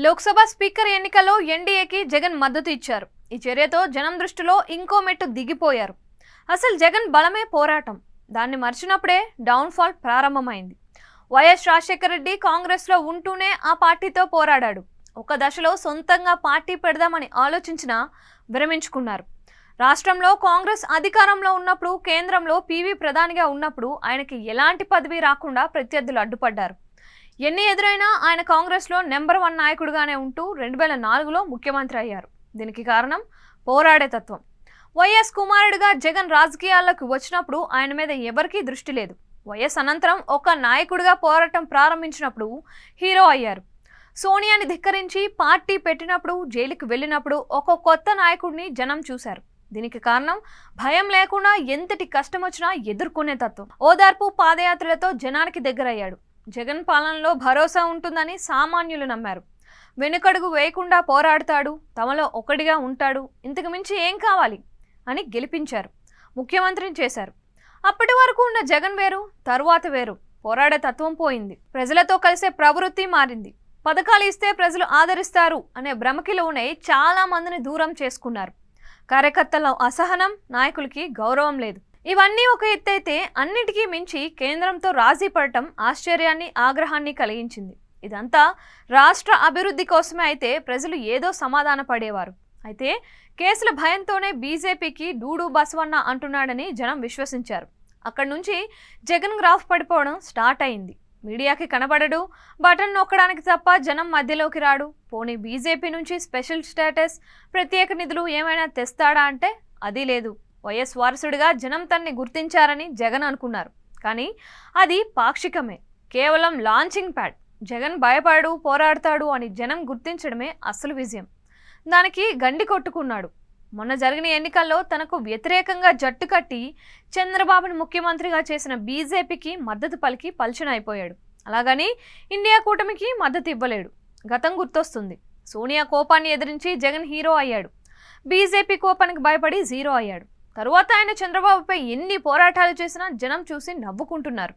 Lok Sabha speaker ఎన్నికల్లో ఎన్డీఏకి జగన్ మద్దతు ఇచ్చారు. ఈ చర్యతో జనం దృష్టిలో ఇంకో మెట్టు దిగిపోయారు. అసలు జగన్ బలమే పోరాటం. దాన్ని మర్చినప్పుడే డౌన్ఫాల్ ప్రారంభమైంది. వైఎస్ రాజశేఖర రెడ్డి కాంగ్రెస్లో ఉంటూనే ఆ పార్టీతో పోరాడాడు. ఒక దశలో సొంతంగా పార్టీ పెడదామని ఆలోచించినా విరమించుకున్నారు. రాష్ట్రంలో కాంగ్రెస్ అధికారంలో ఉన్నప్పుడు, కేంద్రంలో పీవీ ప్రధానిగా ఉన్నప్పుడు ఆయనకి ఎలాంటి పదవి రాకుండా ప్రత్యర్థులు అడ్డుపడ్డారు. ఎన్ని ఎదురైనా ఆయన కాంగ్రెస్లో నెంబర్ 1 నాయకుడిగానే ఉంటూ 2004లో ముఖ్యమంత్రి అయ్యారు. దీనికి కారణం పోరాడే తత్వం. వైఎస్ కుమారుడిగా జగన్ రాజకీయాల్లోకి వచ్చినప్పుడు ఆయన మీద ఎవరికీ దృష్టి లేదు. వైఎస్ అనంతరం ఒక నాయకుడిగా పోరాటం ప్రారంభించినప్పుడు హీరో అయ్యారు. సోనియాని ధిక్కరించి పార్టీ పెట్టినప్పుడు, జైలుకి వెళ్ళినప్పుడు ఒక కొత్త నాయకుడిని జనం చూశారు. దీనికి కారణం భయం లేకుండా ఎంతటి కష్టం వచ్చినా ఎదుర్కొనే తత్వం. ఓదార్పు పాదయాత్రలతో జనానికి దగ్గరయ్యాడు. జగన్ పాలనలో భరోసా ఉంటుందని సామాన్యులు నమ్మారు. వెనుకడుగు వేయకుండా పోరాడతాడు, తమలో ఒకటిగా ఉంటాడు, ఇంతకు మించి ఏం కావాలి అని గెలిపించారు, ముఖ్యమంత్రిని చేశారు. అప్పటి వరకు ఉన్న జగన్ వేరు, తరువాత వేరు. పోరాడే తత్వం పోయింది. ప్రజలతో కలిసే ప్రవృత్తి మారింది. పథకాలు ఇస్తే ప్రజలు ఆదరిస్తారు అనే భ్రమకిలోనే చాలా మందిని దూరం చేసుకున్నారు. కార్యకర్తల అసహనం, నాయకులకి గౌరవం లేదు. ఇవన్నీ ఒక ఎత్తైతే అన్నిటికీ మించి కేంద్రంతో రాజీ పడటం ఆశ్చర్యాన్ని, ఆగ్రహాన్ని కలిగించింది. ఇదంతా రాష్ట్ర అభివృద్ధి కోసమే అయితే ప్రజలు ఏదో సమాధాన పడేవారు. అయితే కేసుల భయంతోనే బీజేపీకి డూడు బసవన్న అంటున్నాడని జనం విశ్వసించారు. అక్కడి నుంచి జగన్ గ్రాఫ్ పడిపోవడం స్టార్ట్ అయింది. మీడియాకి కనబడడు, బటన్ నొక్కడానికి తప్ప జనం మధ్యలోకి రాడు. పోనీ బీజేపీ నుంచి స్పెషల్ స్టేటస్, ప్రత్యేక నిధులు ఏమైనా తెస్తాడా అంటే అది లేదు. వైఎస్ వారసుడిగా జనం తన్ని గుర్తించారని జగన్ అనుకున్నారు. కానీ అది పాక్షికమే, కేవలం లాంచింగ్ ప్యాడ్. జగన్ భయపడు, పోరాడతాడు అని జనం గుర్తించడమే అసలు విజయం. దానికి గండి కొట్టుకున్నాడు. మొన్న జరిగిన ఎన్నికల్లో తనకు వ్యతిరేకంగా జట్టు కట్టి చంద్రబాబుని ముఖ్యమంత్రిగా చేసిన బీజేపీకి మద్దతు పలికి పల్చన అయిపోయాడు. అలాగని ఇండియా కూటమికి మద్దతు ఇవ్వలేడు. గతం గుర్తొస్తుంది. సోనియా కోపాన్ని ఎదిరించి జగన్ హీరో అయ్యాడు. బీజేపీ కోపానికి భయపడి జీరో అయ్యాడు. తరువాత ఆయన చంద్రబాబుపై ఎన్ని పోరాటాలు చేసినా జనం చూసి నవ్వుకుంటున్నారు.